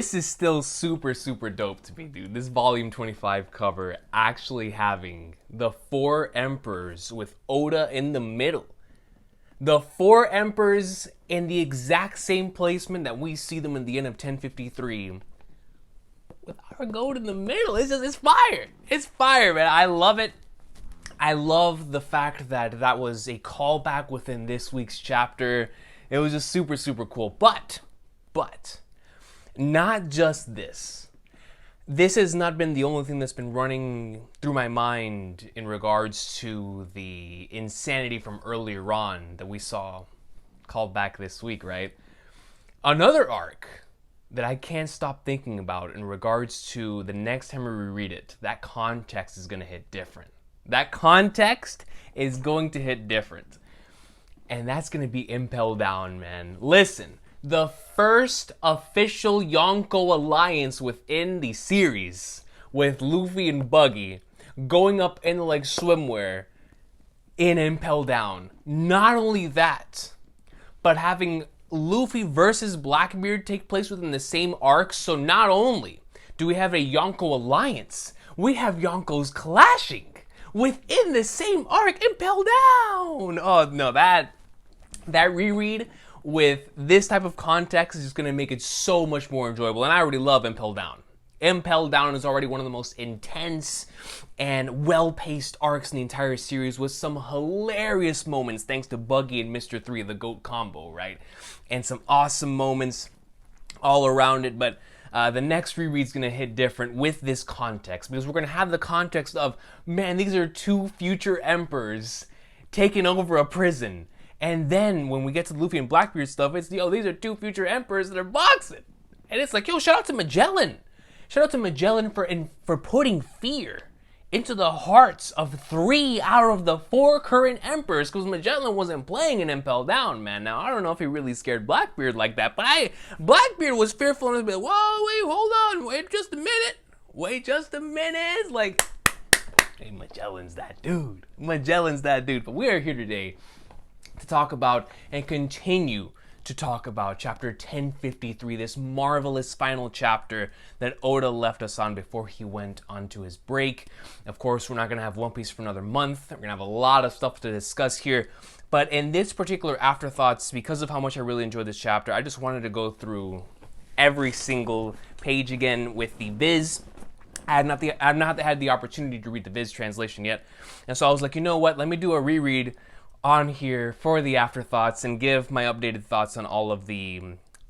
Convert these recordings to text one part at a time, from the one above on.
This is still super, super dope to me, dude. This volume 25 cover actually having the four emperors with Oda in the middle. The four emperors in the exact same placement that we see them in the end of 1053. With our gold in the middle. It's fire. It's fire, man. I love it. I love the fact that that was a callback within this week's chapter. It was just super, super cool. But, not just this. This has not been the only thing that's been running through my mind in regards to the insanity from earlier on that we saw called back this week, right? Another arc that I can't stop thinking about in regards to the next time we reread it, that context is going to hit different. That context is going to hit different. And that's going to be Impel Down, man. Listen, the first official Yonko alliance within the series with Luffy and Buggy going up into like swimwear in Impel Down. Not only that, but having Luffy versus Blackbeard take place within the same arc. So not only do we have a Yonko alliance, we have Yonkos clashing within the same arc, Impel Down. Oh no, that reread with this type of context is just going to make it so much more enjoyable. And I already love Impel Down. Impel Down is already one of the most intense and well-paced arcs in the entire series with some hilarious moments thanks to Buggy and Mr. 3, the GOAT combo, right? And some awesome moments all around it, but the next reread's going to hit different with this context because we're going to have the context of, man, these are two future emperors taking over a prison. And then when we get to Luffy and Blackbeard stuff, it's, yo, these are two future emperors that are boxing. And it's like, yo, shout out to Magellan. Shout out to Magellan for putting fear into the hearts of 3 out of the 4 current emperors, because Magellan wasn't playing in Impel Down, man. Now, I don't know if he really scared Blackbeard like that, but Blackbeard was fearful and was like, whoa, wait, hold on, wait just a minute. Wait just a minute. Like, hey, Magellan's that dude. Magellan's that dude. But we are here today to talk about and continue to talk about chapter 1053, this marvelous final chapter that Oda left us on before he went onto his break. Of course, we're not going to have One Piece for another month. We're going to have a lot of stuff to discuss here. But in this particular Afterthoughts, because of how much I really enjoyed this chapter, I just wanted to go through every single page again with the Viz. I had not had the opportunity to read the Viz translation yet. And so I was like, you know what? Let me do a reread on here for the Afterthoughts and give my updated thoughts on all of the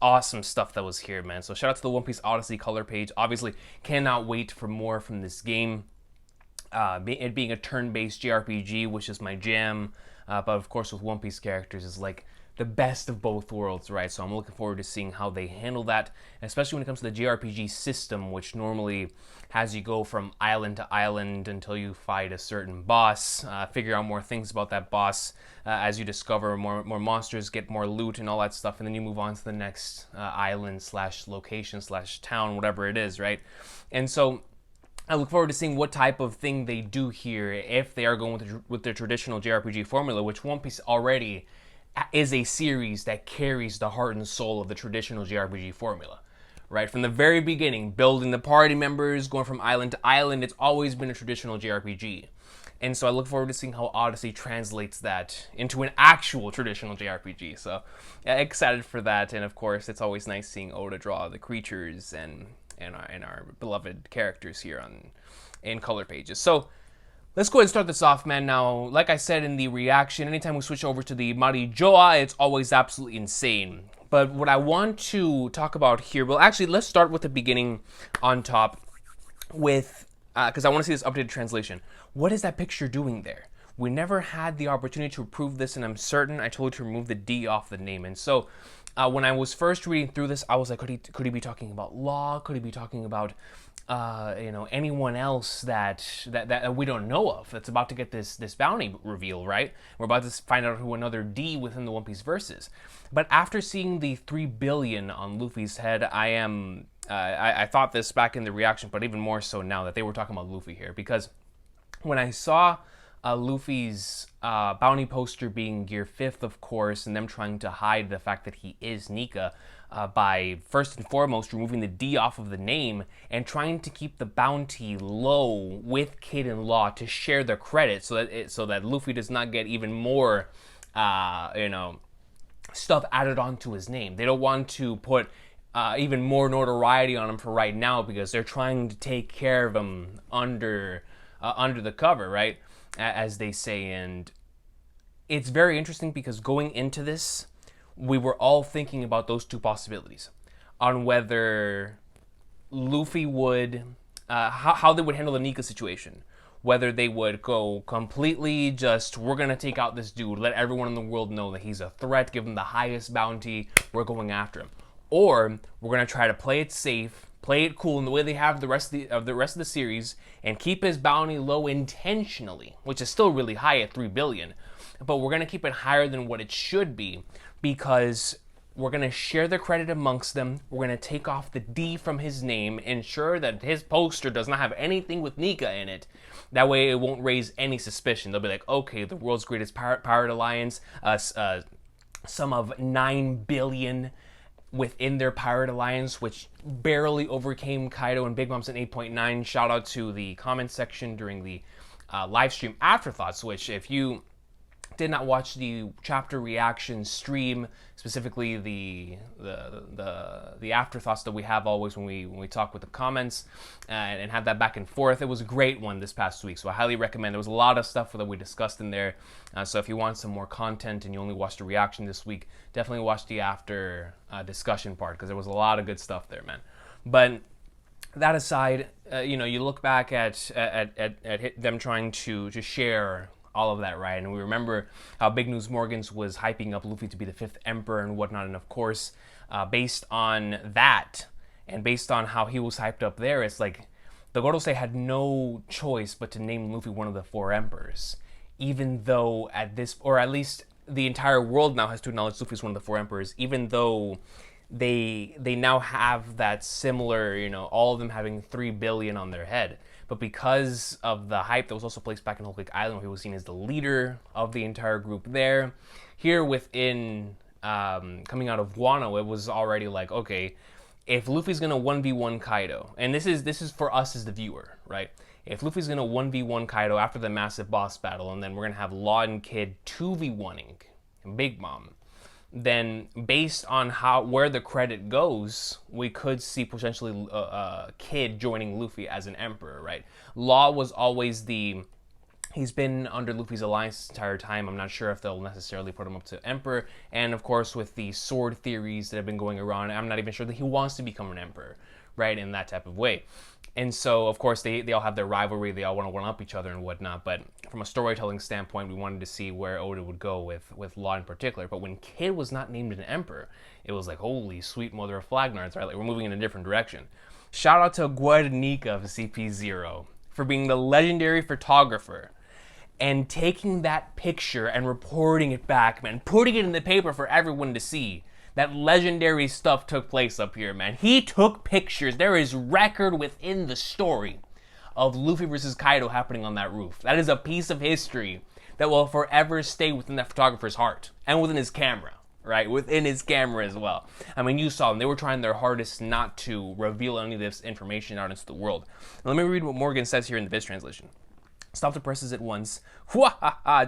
awesome stuff that was here, man. So shout out to the One Piece Odyssey color page. Obviously, cannot wait for more from this game. It being a turn-based JRPG, which is my jam, but of course with One Piece characters is like the best of both worlds, right? So I'm looking forward to seeing how they handle that, especially when it comes to the JRPG system, which normally has you go from island to island until you fight a certain boss, figure out more things about that boss as you discover more monsters, get more loot and all that stuff, and then you move on to the next island slash location slash town, whatever it is, right? And so I look forward to seeing what type of thing they do here, if they are going with their traditional JRPG formula, which One Piece already is a series that carries the heart and soul of the traditional JRPG formula, right? From the very beginning, building the party members, going from island to island, it's always been a traditional JRPG. And so I look forward to seeing how Odyssey translates that into an actual traditional JRPG. So excited for that. And of course, it's always nice seeing Oda draw the creatures and our beloved characters here in color pages. So let's go ahead and start this off, man. Now, like I said in the reaction, anytime we switch over to the Marijoa, it's always absolutely insane. But what I want to talk about here, well, actually, let's start with the beginning on top with, because I want to see this updated translation. What is that picture doing there? We never had the opportunity to prove this, and I'm certain I told you to remove the D off the name. And so when I was first reading through this, I was like, could he be talking about Law? Could he be talking about anyone else that we don't know of that's about to get this bounty reveal, right? We're about to find out who another D within the One Piece verse is. But after seeing the 3 billion on Luffy's head, I thought this back in the reaction, but even more so now that they were talking about Luffy here, because when I saw Luffy's bounty poster being Gear 5th, of course, and them trying to hide the fact that he is Nika, by first and foremost removing the D off of the name and trying to keep the bounty low with Kid and Law to share the credit, so that Luffy does not get even more, stuff added onto his name. They don't want to put even more notoriety on him for right now because they're trying to take care of him under the cover, right? As they say. And it's very interesting because going into this, we were all thinking about those two possibilities on whether Luffy would, how they would handle the Nika situation. Whether they would go completely just, we're going to take out this dude, let everyone in the world know that he's a threat, give him the highest bounty, we're going after him. Or we're going to try to play it safe, play it cool in the way they have the rest of the series, and keep his bounty low intentionally, which is still really high at 3 billion. But we're going to keep it higher than what it should be because we're going to share the credit amongst them. We're going to take off the D from his name, ensure that his poster does not have anything with Nika in it. That way it won't raise any suspicion. They'll be like, okay, the world's greatest pirate alliance, sum of 9 billion within their pirate alliance, which barely overcame Kaido and Big Mom's at 8.9. Shout out to the comment section during the live stream Afterthoughts, which if you did not watch the chapter reaction stream, specifically the afterthoughts that we have always when we talk with the comments and have that back and forth, it was a great one this past week. So I highly recommend. There was a lot of stuff that we discussed in there. So if you want some more content and you only watched the reaction this week, definitely watch the after discussion part because there was a lot of good stuff there, man. But that aside, you look back at them trying to share all of that, right? And we remember how Big News Morgans was hyping up Luffy to be the 5th Emperor and whatnot. And of course, based on that and based on how he was hyped up there, it's like the Gorosei had no choice but to name Luffy one of the 4 emperors, even though at this, or at least the entire world now has to acknowledge Luffy as one of the 4 emperors, even though they now have that similar, all of them having 3 billion on their head. But because of the hype that was also placed back in Whole Cake Island, where he was seen as the leader of the entire group there, here within coming out of Wano, it was already like, okay, if Luffy's gonna 1v1 Kaido, and this is for us as the viewer, right? If Luffy's gonna 1v1 Kaido after the massive boss battle, and then we're gonna have Law and Kid 2v1ing Big Mom, then based on where the credit goes, we could see potentially Kid joining Luffy as an emperor, right? Law was always he's been under Luffy's alliance this entire time. I'm not sure if they'll necessarily put him up to emperor. And of course, with the sword theories that have been going around, I'm not even sure that he wants to become an emperor, right? In that type of way. And so, of course, they all have their rivalry. They all want to one-up each other and whatnot. But from a storytelling standpoint, we wanted to see where Oda would go with Law in particular. But when Kid was not named an emperor, it was like, holy sweet mother of Flagnards, right? Like, we're moving in a different direction. Shout out to Guernica of CP0 for being the legendary photographer and taking that picture and reporting it back, man. Putting it in the paper for everyone to see. That legendary stuff took place up here, man. He took pictures. There is record within the story of Luffy versus Kaido happening on that roof. That is a piece of history that will forever stay within that photographer's heart and within his camera, right? Within his camera as well. I mean, you saw them. They were trying their hardest not to reveal any of this information out into the world. Now, let me read what Morgan says here in the Viz translation. Stop the presses at once.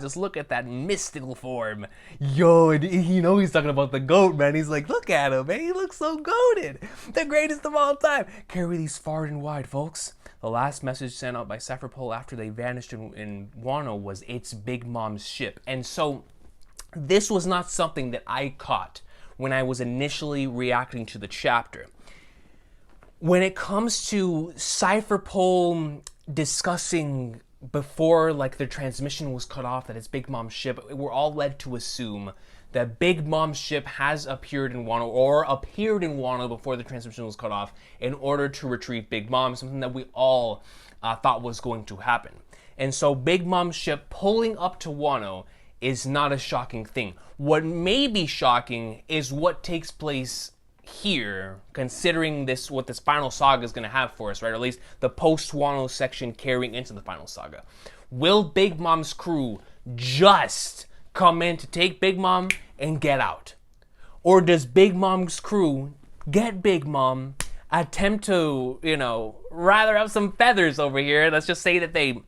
Just look at that mystical form. Yo, he's talking about the goat, man. He's like, look at him, man. He looks so goated. The greatest of all time. Carry these far and wide, folks. The last message sent out by Sephiroth after they vanished in Wano was, it's Big Mom's ship. And so this was not something that I caught when I was initially reacting to the chapter. When it comes to Cypherpole discussing before their transmission was cut off that it's Big Mom's ship, we're all led to assume that Big Mom's ship has appeared in Wano or appeared in Wano before the transmission was cut off in order to retrieve Big Mom, something that we all thought was going to happen. And so Big Mom's ship pulling up to Wano is not a shocking thing. What may be shocking is what takes place here, considering what this final saga is going to have for us, right? Or at least the post-Wano section carrying into the final saga. Will Big Mom's crew just come in to take Big Mom and get out? Or does Big Mom's crew get Big Mom, attempt to, rather have some feathers over here? Let's just say that they,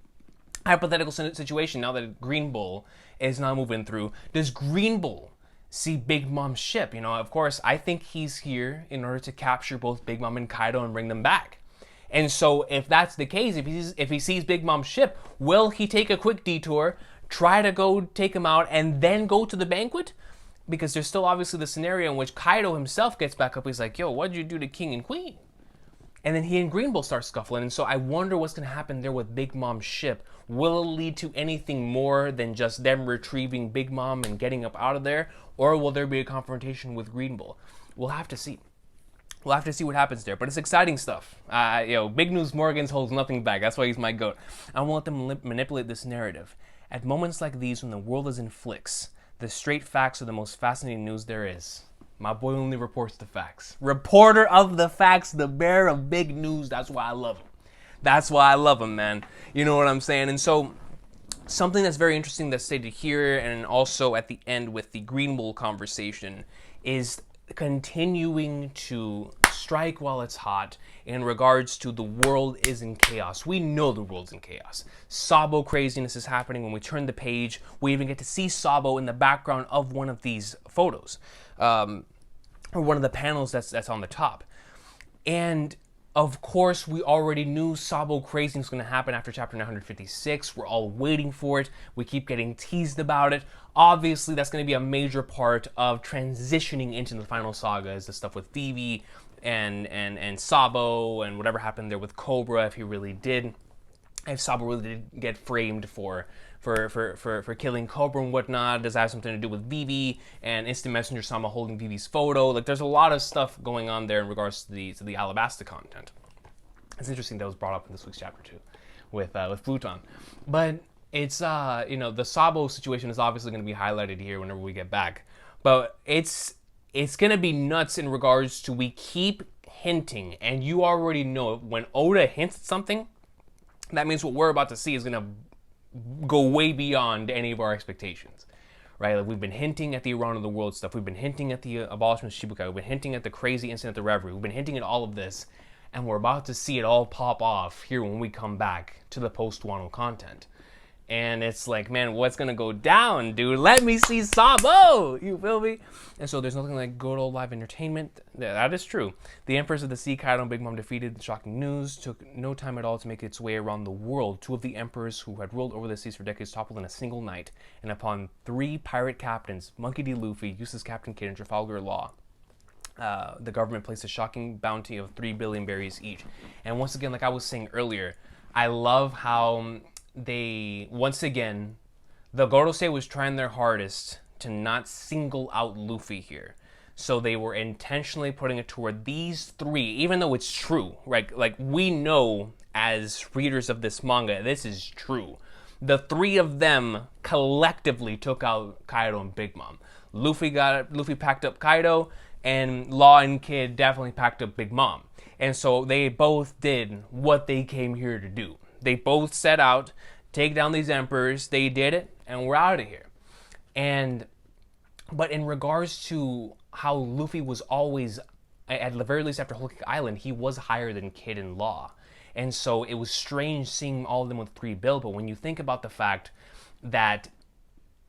hypothetical situation, now that Green Bull is not moving through, does Green Bull see Big Mom's ship? Of course, I think he's here in order to capture both Big Mom and Kaido and bring them back. And so if that's the case, if he sees Big Mom's ship, will he take a quick detour, try to go take him out, and then go to the banquet? Because there's still obviously the scenario in which Kaido himself gets back up. He's like, yo, what'd you do to King and Queen? And then he and Green Bull start scuffling. And so I wonder what's going to happen there with Big Mom's ship. Will it lead to anything more than just them retrieving Big Mom and getting up out of there? Or will there be a confrontation with Green Bull? We'll have to see. We'll have to see what happens there. But it's exciting stuff. Big News Morgans holds nothing back. That's why he's my goat. I won't let them manipulate this narrative. At moments like these, when the world is in flicks, the straight facts are the most fascinating news there is. My boy only reports the facts. Reporter of the facts, the bearer of big news. That's why I love him. That's why I love him, man. You know what I'm saying? And so, something that's very interesting that's stated here and also at the end with the Green Bull conversation is continuing to strike while it's hot in regards to the world is in chaos. We know the world's in chaos. Sabo craziness is happening. When we turn the page, we even get to see Sabo in the background of one of these photos, or one of the panels that's on the top. And of course, we already knew Sabo craziness was going to happen after chapter 956. We're all waiting for it. We keep getting teased about it. Obviously, that's going to be a major part of transitioning into the final saga, is the stuff with Vivi and Sabo and whatever happened there with Cobra, if Sabo really did get framed for killing Cobra and whatnot. Does that have something to do with Vivi and Instant Messenger Sama holding Vivi's photo? Like, there's a lot of stuff going on there in regards to the Alabasta content. It's interesting that was brought up in this week's chapter 2 with Pluton. But it's the Sabo situation is obviously going to be highlighted here whenever we get back. But it's going to be nuts in regards to, we keep hinting, and you already know when Oda hints at something, that means what we're about to see is going to go way beyond any of our expectations, right? Like, we've been hinting at the Iran of the World stuff. We've been hinting at the abolishment of Shibukai. We've been hinting at the crazy incident at the Reverie. We've been hinting at all of this, and we're about to see it all pop off here when we come back to the post-Wano content. And it's like, man, what's going to go down, dude? Let me see Sabo! You feel me? And so there's nothing like good old live entertainment. That is true. The Emperors of the Sea, Kaido and Big Mom defeated. Shocking news. Took no time at all to make its way around the world. 2 of the emperors who had ruled over the seas for decades toppled in a single night. And upon 3 pirate captains, Monkey D. Luffy, Useless Captain Kidd, and Trafalgar Law, the government placed a shocking bounty of 3 billion berries each. And once again, like I was saying earlier, I love how they, once again, the Gorosei was trying their hardest to not single out Luffy here. So they were intentionally putting it toward these 3, even though it's true, right? Like, we know as readers of this manga, this is true. The 3 of them collectively took out Kaido and Big Mom. Luffy packed up Kaido, and Law and Kid definitely packed up Big Mom. And so they both did what they came here to do. They both set out, take down these emperors. They did it, and we're out of here. But in regards to how Luffy was always, at the very least after Whole Cake Island, he was higher than Kid and Law. And so it was strange seeing all of them with 3 bill. But when you think about the fact that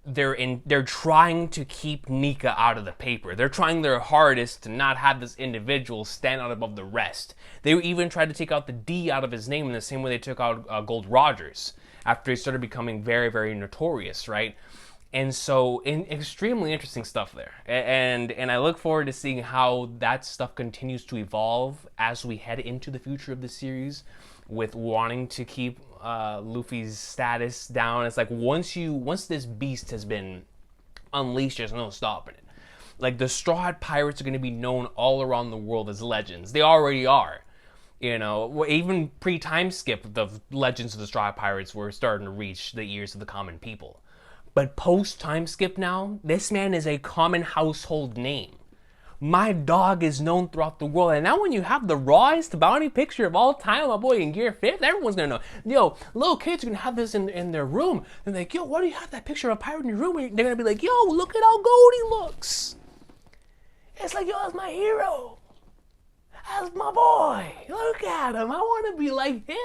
they're trying to keep Nika out of the paper. They're trying their hardest to not have this individual stand out above the rest. They even tried to take out the D out of his name in the same way they took out Gold Rogers after he started becoming very, very notorious, right? And so, extremely interesting stuff there. And I look forward to seeing how that stuff continues to evolve as we head into the future of the series, with wanting to keep Luffy's status down. It's like, once this beast has been unleashed, there's no stopping it. Like, the Straw Hat Pirates are going to be known all around the world as legends. They already are. You know, even pre-time skip, the legends of the Straw Hat Pirates were starting to reach the ears of the common people. But post-time skip now, this man is a common household name. My dog is known throughout the world. And now when you have the rawest bounty picture of all time, my boy in Gear 5th, everyone's going to know. Yo, little kids are going to have this in their room. They're like, yo, why do you have that picture of a pirate in your room? And they're going to be like, yo, look at how gold he looks. It's like, yo, that's my hero. That's my boy. Look at him. I want to be like him.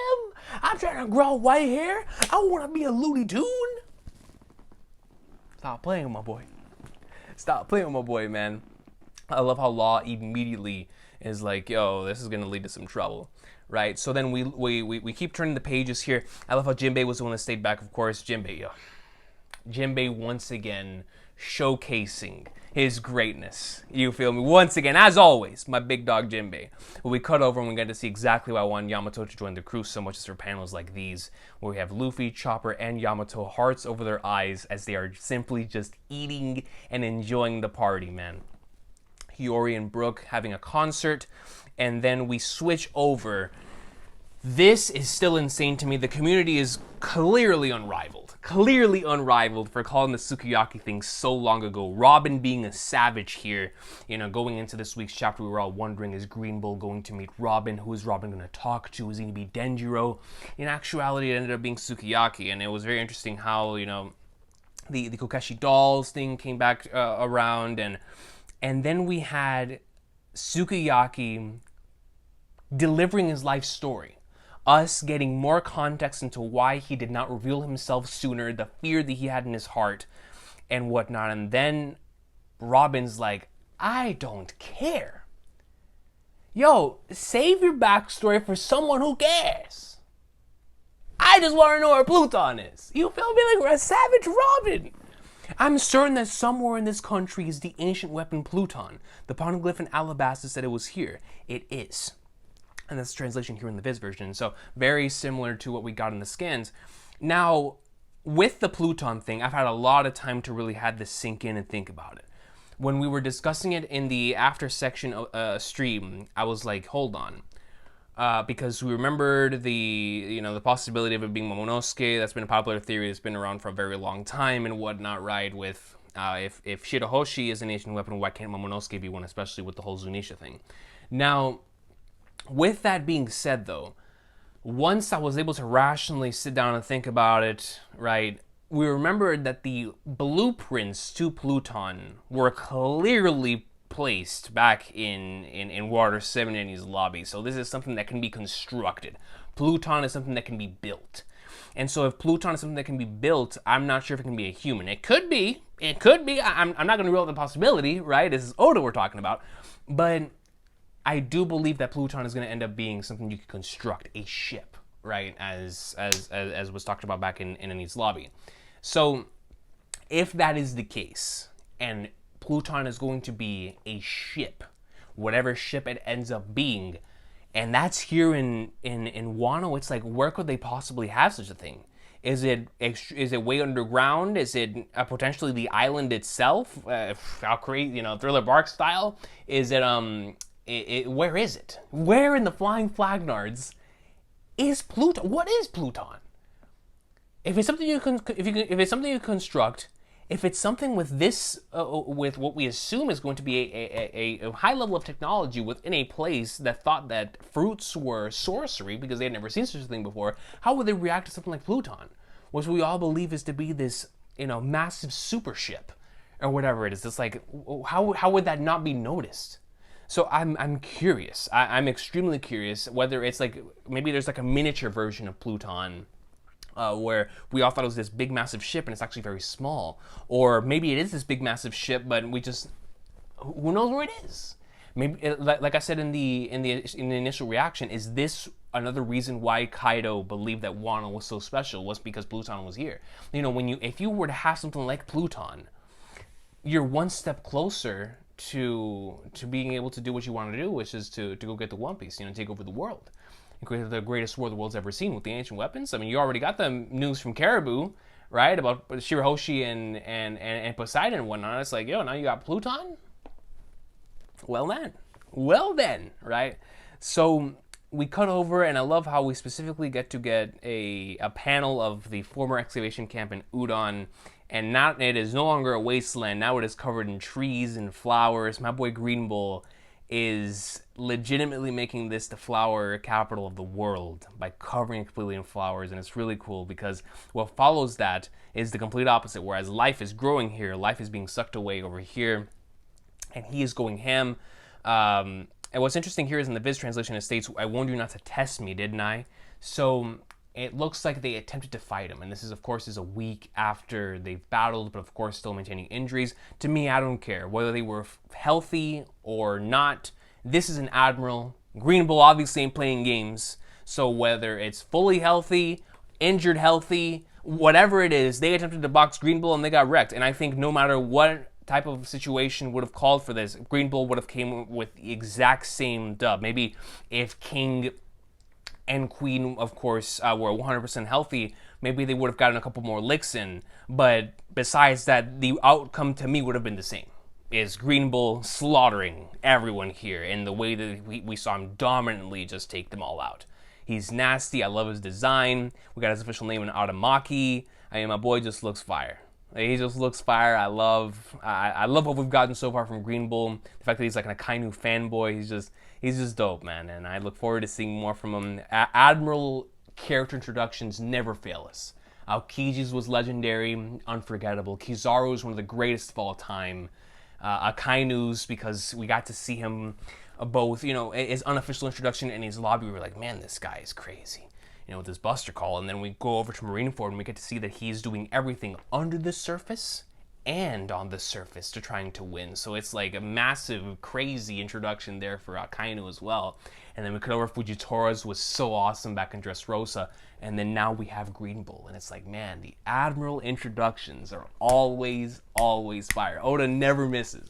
I'm trying to grow white hair. I want to be a Looney Tune. Stop playing with my boy. Stop playing with my boy, man. I love how Law immediately is like, yo, this is going to lead to some trouble. Right? So then we keep turning the pages here. I love how Jinbei was the one that stayed back, of course. Jinbei once again showcasing his greatness. You feel me? Once again, as always, my big dog Jinbei. We cut over and we get to see exactly why I wanted Yamato to join the crew so much as for panels like these, where we have Luffy, Chopper, and Yamato, hearts over their eyes as they are simply just eating and enjoying the party, man. Hiyori and Brook having a concert, and then we switch over. This is still insane to me. The community is clearly unrivaled for calling the Sukiyaki thing so long ago. Robin being a savage here, going into this week's chapter, we were all wondering, is Green Bull going to meet Robin? Who is Robin going to talk to? Is he going to be Denjiro? In actuality, it ended up being Sukiyaki, and it was very interesting how, the Kokeshi dolls thing came back around, and then we had Sukiyaki delivering his life story. Us getting more context into why he did not reveal himself sooner, the fear that he had in his heart, and whatnot. And then Robin's like, I don't care. Yo, save your backstory for someone who cares. I just want to know where Pluton is. You feel me? Like we're a savage Robin. I'm certain that somewhere in this country is the ancient weapon Pluton. The poneglyph in Alabasta said it was here. It is. And that's the translation here in the Viz version. So very similar to what we got in the scans. Now, with the Pluton thing, I've had a lot of time to really have this sink in and think about it. When we were discussing it in the after section stream, I was like, hold on. Because we remembered the possibility of it being Momonosuke. That's been a popular theory that's been around for a very long time and whatnot, right? With if Shirahoshi is an ancient weapon, why can't Momonosuke be one, especially with the whole Zunisha thing? Now, with that being said, though, once I was able to rationally sit down and think about it, right, we remembered that the blueprints to Pluton were clearly placed back in Water 7 in his lobby. So this is something that can be constructed. Pluton is something that can be built. And so if Pluton is something that can be built, I'm not sure if it can be a human. It could be. I'm not going to rule out the possibility, right? This is Oda we're talking about. But I do believe that Pluton is going to end up being something you can construct, a ship, right? As was talked about back in Eni's lobby. So, if that is the case, and Pluton is going to be a ship, whatever ship it ends up being, and that's here in Wano, it's like, where could they possibly have such a thing? Is it way underground? Is it potentially the island itself? How crazy, Thriller Bark style? Is it where is it? Where in the Flying Flagnards is Pluton? What is Pluton? If it's something if it's something you construct, if it's something with this, with what we assume is going to be a high level of technology within a place that thought that fruits were sorcery because they had never seen such a thing before, how would they react to something like Pluton, which we all believe is to be this, massive super ship or whatever it is? It's like, how would that not be noticed? So I'm curious. I'm extremely curious whether it's like, maybe there's like a miniature version of Pluton where we all thought it was this big massive ship and it's actually very small. Or maybe it is this big massive ship, but who knows where it is? Maybe, like I said in the initial reaction, is this another reason why Kaido believed that Wano was so special, was because Pluton was here? If you were to have something like Pluton, you're one step closer to being able to do what you want to do, which is to go get the One Piece, take over the world, and create the greatest war the world's ever seen with the ancient weapons. I mean, you already got the news from Caribou, right, about Shirahoshi and Poseidon and whatnot. It's like, yo, now you got Pluton? Well then, right? So we cut over, and I love how we specifically get a panel of the former excavation camp in Udon. And now it is no longer a wasteland. Now it is covered in trees and flowers. My boy Green Bull is legitimately making this the flower capital of the world by covering it completely in flowers. And it's really cool because what follows that is the complete opposite. Whereas life is growing here, life is being sucked away over here. and he is going ham. And what's interesting here is in the Viz translation, it states, "I warned you not to test me, didn't I?" So it looks like they attempted to fight him, and this is, of course, is a week after they've battled, but of course still maintaining injuries. To me, I don't care whether they were healthy or not. This is an admiral. Green Bull obviously ain't playing games, so whether it's fully healthy, injured healthy, whatever it is, they attempted to box Green Bull and they got wrecked. And I think no matter what type of situation would have called for this, Green Bull would have came with the exact same dub. Maybe if King and Queen, of course, were 100% healthy, maybe they would have gotten a couple more licks in. But besides that, the outcome to me would have been the same. Is Green Bull slaughtering everyone here in the way that we saw him dominantly just take them all out. He's nasty. I love his design. We got his official name in Automaki. I mean, my boy just looks fire. He just looks fire. I love what we've gotten so far from Green Bull. The fact that he's like an Akainu fanboy. He's just dope, man. And I look forward to seeing more from him. Admiral character introductions never fail us. Aokiji's was legendary, unforgettable. Kizaru's one of the greatest of all time. Akainu's, because we got to see him both, his unofficial introduction and his lobby. We were like, man, this guy is crazy. With his Buster Call, and then we go over to Marineford and we get to see that he's doing everything under the surface and on the surface to trying to win. So it's like a massive, crazy introduction there for Akainu as well. And then we could over Fujitori's was so awesome back in Dressrosa, and then now we have Green Bull, and it's like, man, the Admiral introductions are always fire. Oda never misses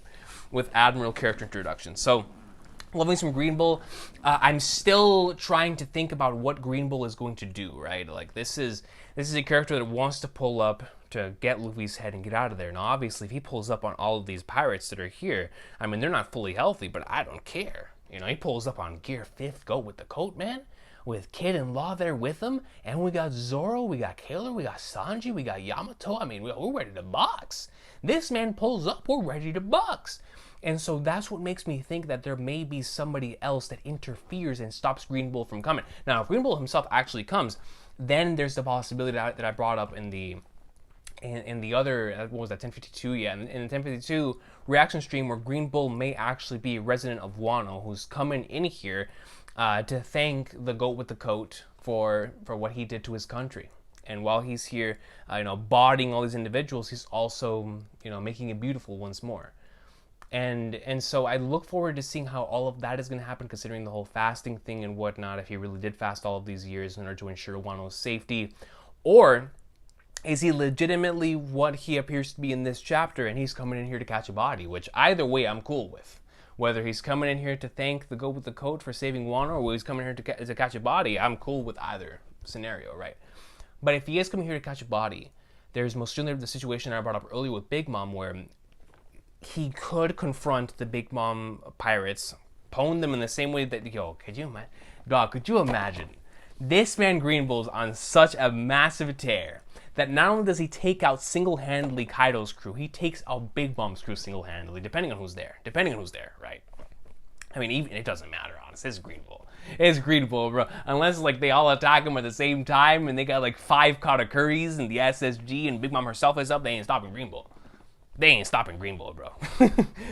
with Admiral character introductions. So loving some Green Bull. I'm still trying to think about what Green Bull is going to do, right? Like, this is a character that wants to pull up to get Luffy's head and get out of there. Now, obviously, if he pulls up on all of these pirates that are here, I mean, they're not fully healthy, but I don't care. He pulls up on Gear 5th, go with the coat, man, with Kid and Law there with him, and we got Zoro, we got Kaido, we got Sanji, we got Yamato. I mean, we're ready to box. This man pulls up, we're ready to box. And so that's what makes me think that there may be somebody else that interferes and stops Green Bull from coming. Now, if Green Bull himself actually comes, then there's the possibility that I brought up in the other, what was that, 1052? Yeah, in the 1052 reaction stream, where Green Bull may actually be a resident of Wano who's coming in here to thank the goat with the coat for what he did to his country. And while he's here, bodying all these individuals, he's also, making it beautiful once more. And so I look forward to seeing how all of that is going to happen, considering the whole fasting thing and whatnot, if he really did fast all of these years in order to ensure Wano's safety. Or is he legitimately what he appears to be in this chapter, and he's coming in here to catch a body, which either way I'm cool with. Whether he's coming in here to thank the goat with the coat for saving Wano, or he's coming here to catch a body, I'm cool with either scenario, right? But if he is coming here to catch a body, there's most certainly the situation I brought up earlier with Big Mom, where he could confront the Big Mom pirates, pwn them in the same way that, could you imagine? This man Green Bull's on such a massive tear that not only does he take out single-handedly Kaido's crew, he takes out Big Mom's crew single-handedly, depending on who's there, right? I mean, even it doesn't matter, honestly. It's Green Bull. It's Green Bull, bro. Unless, they all attack him at the same time and they got, 5 Katakuris and the SSG and Big Mom herself is up, they ain't stopping Green Bull. They ain't stopping Green Bull, bro.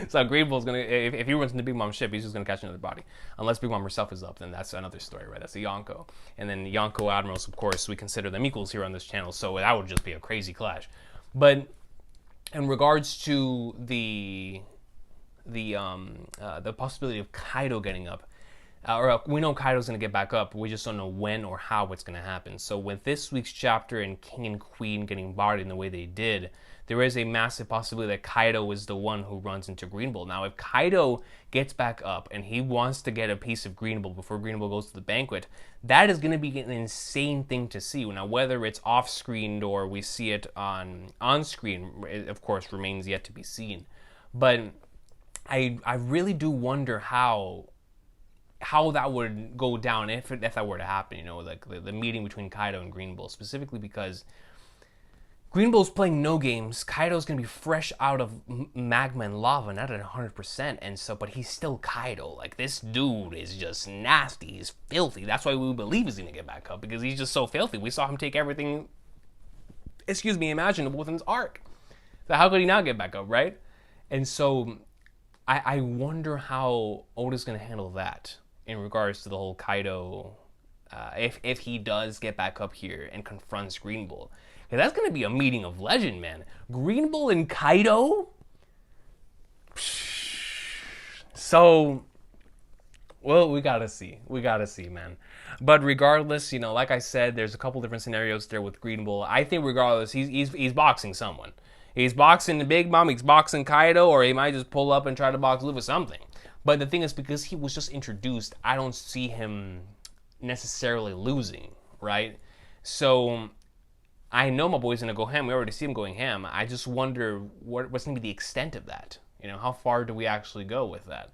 So Green Bull's gonna, if he runs into Big Mom's ship, he's just gonna catch another body. Unless Big Mom herself is up, then that's another story, right? That's a Yonko. And then Yonko Admirals, of course, we consider them equals here on this channel, so that would just be a crazy clash. But in regards to the possibility of Kaido getting up, we know Kaido's going to get back up, we just don't know when or how it's going to happen. So with this week's chapter and King and Queen getting bodied in the way they did, there is a massive possibility that Kaido is the one who runs into Green Bull. Now, if Kaido gets back up and he wants to get a piece of Green Bull before Green Bull goes to the banquet, that is going to be an insane thing to see. Now, whether it's off-screen or we see it on-screen, of course, remains yet to be seen. But I really do wonder how that would go down if that were to happen, the meeting between Kaido and Green Bull, specifically because Green Bull's playing no games. Kaido's going to be fresh out of magma and lava, not at 100%, and so, but he's still Kaido. This dude is just nasty. He's filthy. That's why we believe he's going to get back up, because he's just so filthy. We saw him take everything, imaginable within his arc. So how could he not get back up, right? And so I wonder how Oda's going to handle that in regards to the whole Kaido, if he does get back up here and confronts Green Bull. That's going to be a meeting of legend, man. Green Bull and Kaido? So, well, we gotta see. We gotta see, man. But regardless, like I said, there's a couple different scenarios there with Green Bull. I think regardless, he's boxing someone. He's boxing the Big Mom, he's boxing Kaido, or he might just pull up and try to box Luffy something. But the thing is, because he was just introduced, I don't see him necessarily losing, right? So I know my boy's gonna go ham. We already see him going ham. I just wonder what's gonna be the extent of that. How far do we actually go with that?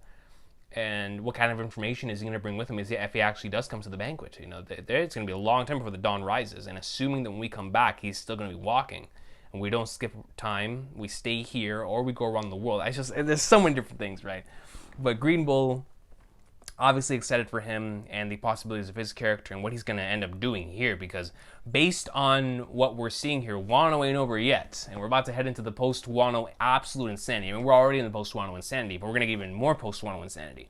And what kind of information is he going to bring with him if he actually does come to the banquet? It's going to be a long time before the dawn rises. And assuming that when we come back, he's still going to be walking. And we don't skip time, we stay here, or we go around the world. There's so many different things, right? But Green Bull, obviously excited for him and the possibilities of his character and what he's going to end up doing here, because based on what we're seeing here, Wano ain't over yet, and we're about to head into the post-Wano absolute insanity. I mean, we're already in the post-Wano insanity, but we're going to get even more post-Wano insanity.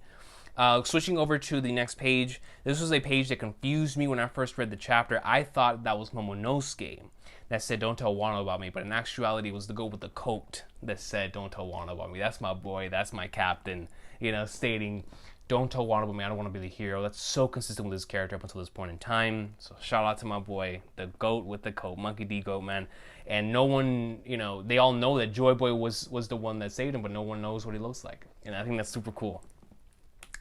Switching over to the next page, this was a page that confused me when I first read the chapter. I thought that was Momonosuke that said, "Don't tell Wano about me," but in actuality, it was the girl with the coat that said, "Don't tell Wano about me." That's my boy, that's my captain, stating, "Don't tell Wano about me, I don't want to be the hero." That's so consistent with his character up until this point in time. So shout out to my boy, the goat with the coat, Monkey D. Goat, man. And no one, they all know that Joy Boy was the one that saved him, but no one knows what he looks like. And I think that's super cool.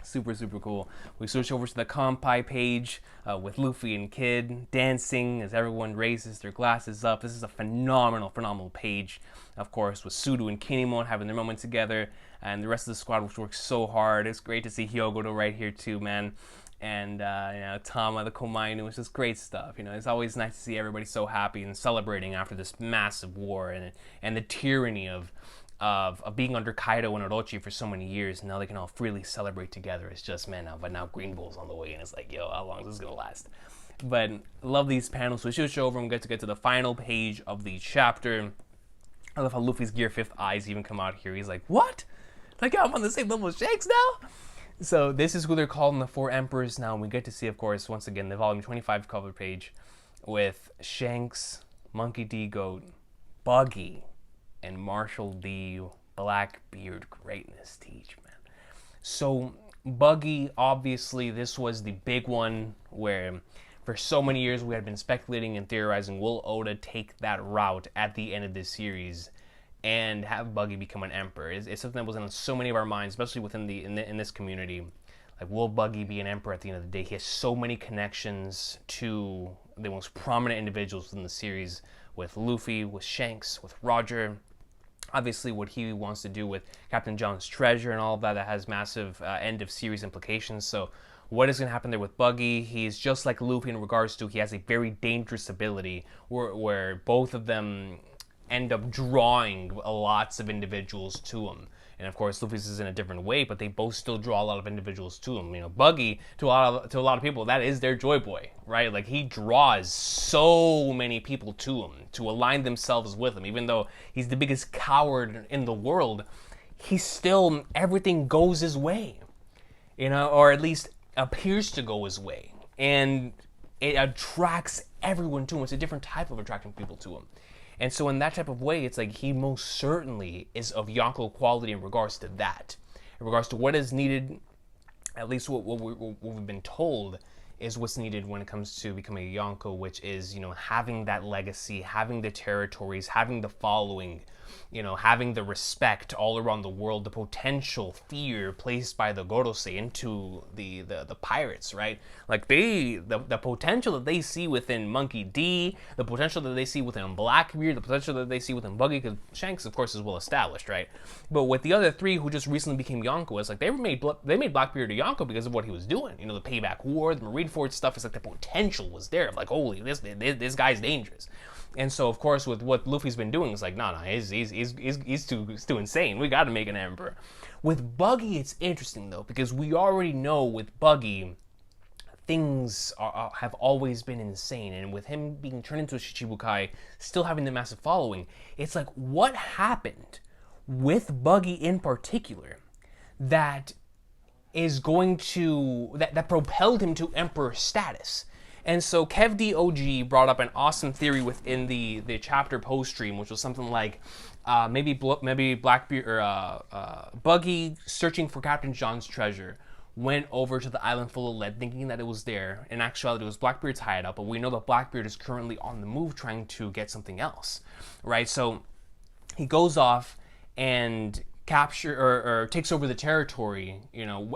Super, super cool. We switch over to the Kampai page with Luffy and Kid dancing as everyone raises their glasses up. This is a phenomenal, phenomenal page. Of course, with Sudo and Kinemon having their moment together, and the rest of the squad, which works so hard. It's great to see Hyogoto right here too, man. And Tama, the Komainu, it's just great stuff. It's always nice to see everybody so happy and celebrating after this massive war and the tyranny of being under Kaido and Orochi for so many years. Now they can all freely celebrate together. It's just, man, but now Green Bull's on the way, and it's like, yo, how long is this gonna last? But love these panels. So we switch over and get to the final page of the chapter. I love how Luffy's Gear 5th eyes even come out here. He's like, what? Like, I'm on the same level as Shanks now? So this is who they're calling the Four Emperors now. And we get to see, of course, once again, the volume 25 cover page with Shanks, Monkey D. Goat, Buggy, and Marshall D. Blackbeard greatness teach, man. So Buggy, obviously, this was the big one where for so many years we had been speculating and theorizing, will Oda take that route at the end of this series and have Buggy become an emperor? It's something that was on so many of our minds, especially within in this community. Like, will Buggy be an emperor at the end of the day? He has so many connections to the most prominent individuals within the series, with Luffy, with Shanks, with Roger. Obviously, what he wants to do with Captain John's treasure and all of that has massive end-of-series implications. So what is going to happen there with Buggy? He's just like Luffy in regards to he has a very dangerous ability where both of them end up drawing lots of individuals to him. And of course, Luffy's is in a different way, but they both still draw a lot of individuals to him. Buggy, to a lot of people, that is their Joy Boy, right? Like, he draws so many people to him to align themselves with him. Even though he's the biggest coward in the world, everything goes his way, or at least appears to go his way. And it attracts everyone to him. It's a different type of attracting people to him. And so in that type of way, it's like he most certainly is of Yonko quality in regards to that. In regards to what is needed, at least what we've been told is what's needed when it comes to becoming a Yonko, which is, having that legacy, having the territories, having the following, having the respect all around the world, the potential fear placed by the Gorosei into the pirates, right? Like, the potential that they see within Monkey D, the potential that they see within Blackbeard, the potential that they see within Buggy, because Shanks, of course, is well established, right? But with the other three who just recently became Yonko, it's like they made Blackbeard a Yonko because of what he was doing. The Payback War, the Marineford stuff. It's like the potential was there. Like, holy, this guy's dangerous. And so, of course, with what Luffy's been doing, it's like, no, he's too insane. We got to make an emperor. With Buggy, it's interesting, though, because we already know with Buggy, things have always been insane. And with him being turned into a Shichibukai, still having the massive following, it's like, what happened with Buggy in particular that is going to that propelled him to emperor status. And so KevDOG brought up an awesome theory within the chapter post stream, which was something like maybe Blackbeard or Buggy searching for Captain John's treasure went over to the island full of lead thinking that it was there. In actuality, it was Blackbeard's hideout, but we know that Blackbeard is currently on the move trying to get something else, right? So he goes off and capture or takes over the territory,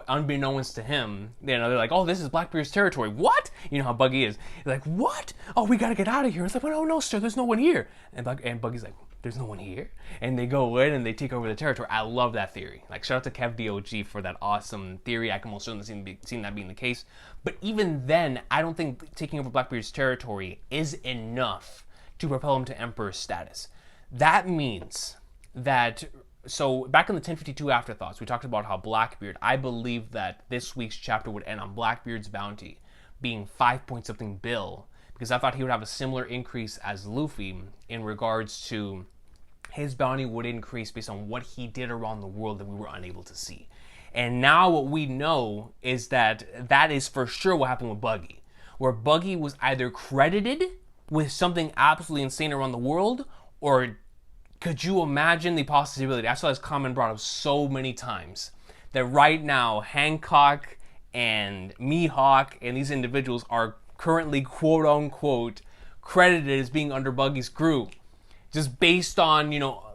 unbeknownst to him. They're like, oh, this is Blackbeard's territory. What? You know how Buggy is. They're like, what? Oh, we gotta get out of here. It's like, oh, no, sir, there's no one here. And Buggy's like, there's no one here? And they go in and they take over the territory. I love that theory. Like, shout out to KevDOG for that awesome theory. I can most certainly see that being the case. But even then, I don't think taking over Blackbeard's territory is enough to propel him to Emperor status. That means that, so back in the 1052 Afterthoughts, we talked about how Blackbeard, I believe that this week's chapter would end on Blackbeard's bounty being 5-point-something bill, because I thought he would have a similar increase as Luffy in regards to his bounty would increase based on what he did around the world that we were unable to see. And now what we know is that that is for sure what happened with Buggy, where Buggy was either credited with something absolutely insane around the world, or could you imagine the possibility? I saw this comment brought up so many times that right now Hancock and Mihawk and these individuals are currently quote unquote credited as being under Buggy's crew, just based on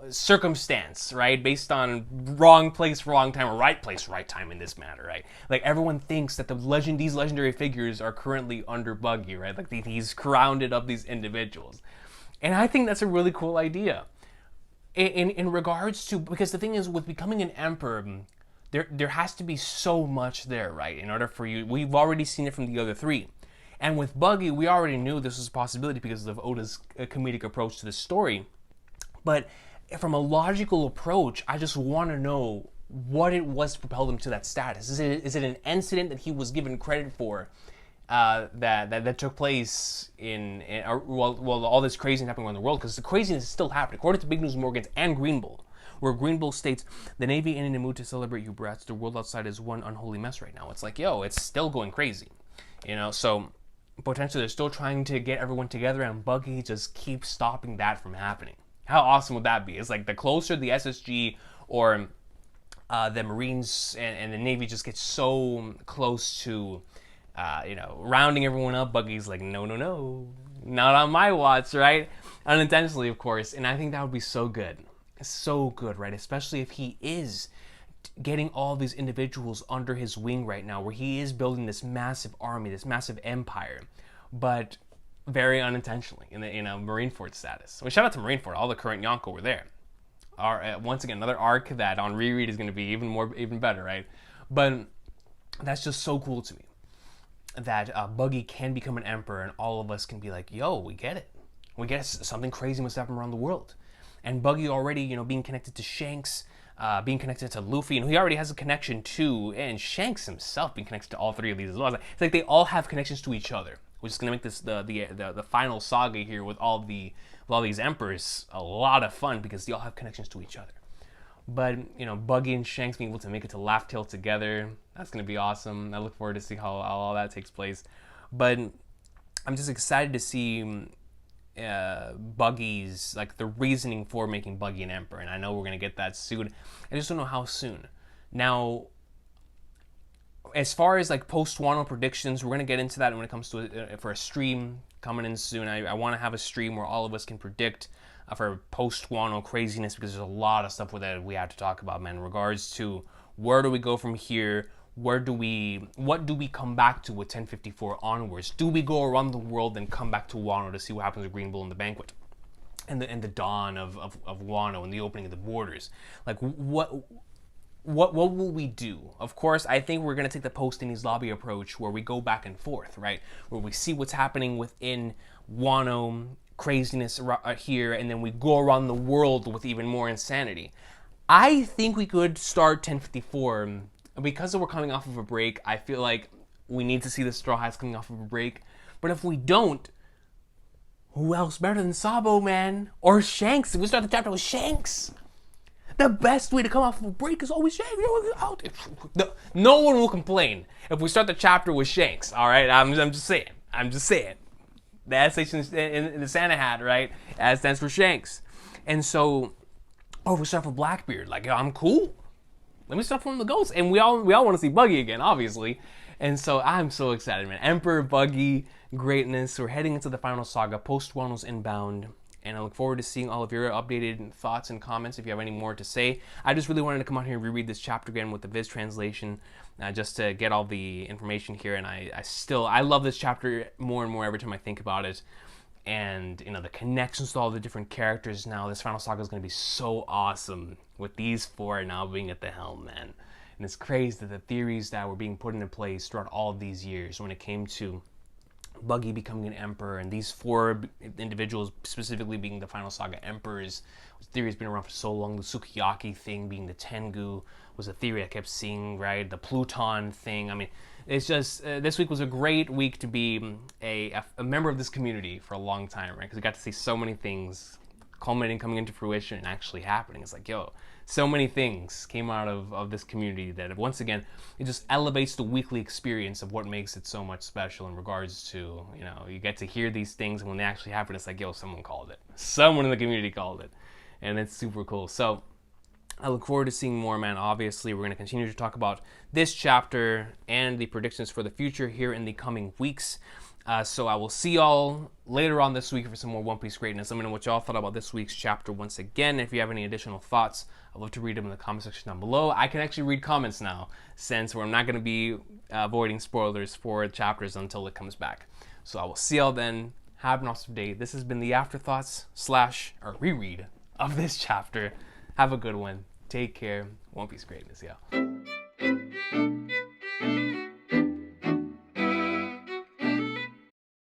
circumstance, right? Based on wrong place, wrong time, or right place, right time in this matter, right? Like everyone thinks that these legendary figures are currently under Buggy, right? Like he's rounded up these individuals, and I think that's a really cool idea. In regards to, because the thing is with becoming an emperor, there has to be so much there, right? In order for you, we've already seen it from the other three. And with Buggy, we already knew this was a possibility because of Oda's comedic approach to the story. But from a logical approach, I just want to know what it was to propel him to that status. Is it an incident that he was given credit for that took place while all this craziness happening around the world? Because the craziness is still happening, according to Big News Morgans and Green Bull, where Green Bull states, the Navy ain't in the mood to celebrate you brats. The world outside is one unholy mess right now. It's like, yo, it's still going crazy. So potentially they're still trying to get everyone together, and Buggy just keeps stopping that from happening. How awesome would that be? It's like the closer the SSG or the Marines and the Navy just get so close to rounding everyone up, Buggy's like, no, not on my watch, right? Unintentionally, of course. And I think that would be so good. So good, right? Especially if he is getting all these individuals under his wing right now, where he is building this massive army, this massive empire, but very unintentionally in a Marineford status. Well, shout out to Marineford. All the current Yonko were there. Once again, another arc that on reread is going to be even better, right? But that's just so cool to me, that Buggy can become an emperor, and all of us can be like, yo, we get it. We get it. Something crazy must happen around the world. And Buggy already, being connected to Shanks, being connected to Luffy, and he already has a connection to, and Shanks himself being connected to all three of these as well. It's like they all have connections to each other, which is going to make this the final saga here with all these emperors a lot of fun, because they all have connections to each other. But Buggy and Shanks being able to make it to Laugh Tale together, that's going to be awesome. I look forward to see how all that takes place. But I'm just excited to see Buggy's, like, the reasoning for making Buggy an emperor, and I know we're going to get that soon. I just don't know how soon. Now, as far as like post-Wano predictions, we're going to get into that when it comes to for a stream coming in soon. I want to have a stream where all of us can predict for post-Wano craziness, because there's a lot of stuff with that we have to talk about, man, in regards to where do we go from here, what do we come back to with 1054 onwards? Do we go around the world and come back to Wano to see what happens with Green Bull and the banquet, and the dawn of Wano and the opening of the borders? Like, what will we do? Of course, I think we're going to take the post-Enies Lobby approach, where we go back and forth, right? Where we see what's happening within Wano, craziness here, and then we go around the world with even more insanity. I think we could start 1054. Because we're coming off of a break, I feel like we need to see the Straw Hats coming off of a break. But if we don't, who else better than Sabo, man? Or Shanks? If we start the chapter with Shanks, The best way to come off of a break is always Shanks. No one will complain if we start the chapter with Shanks. All right, I'm just saying. The S in the Santa hat, right? S stands for Shanks. And so, we start for Blackbeard. Like, yo, I'm cool. Let me start from the Ghost. And we all want to see Buggy again, obviously. And so I'm so excited, man. Emperor, Buggy, greatness. We're heading into the final saga, post-Wano's Inbound. And I look forward to seeing all of your updated thoughts and comments if you have any more to say. I just really wanted to come out here and reread this chapter again with the Viz translation, just to get all the information here. And I love this chapter more and more every time I think about it. And, you know, the connections to all the different characters now. This final saga is going to be so awesome with these four now being at the helm, man. And it's crazy that the theories that were being put into place throughout all of these years when it came to Buggy becoming an emperor, and these four individuals specifically being the final saga emperors. This theory has been around for so long. The Sukiyaki thing being the Tengu was a theory I kept seeing, right? The Pluton thing. I mean, it's just, this week was a great week to be a member of this community for a long time, right? Because we got to see so many things culminating, coming into fruition, and actually happening. It's like, yo, so many things came out of this community that, once again, it just elevates the weekly experience of what makes it so much special in regards to, you know, you get to hear these things, and when they actually happen, it's like, yo, someone called it. Someone in the community called it. And it's super cool. So I look forward to seeing more, man. Obviously, we're going to continue to talk about this chapter and the predictions for the future here in the coming weeks. So I will see y'all later on this week for some more One Piece greatness. Let me know what y'all thought about this week's chapter once again. If you have any additional thoughts, I'd love to read them in the comment section down below. I can actually read comments now, since I'm not going to be avoiding spoilers for chapters until it comes back. So I will see y'all then. Have an awesome day. This has been the Afterthoughts / reread of this chapter. Have a good one. Take care. One Piece greatness, yeah.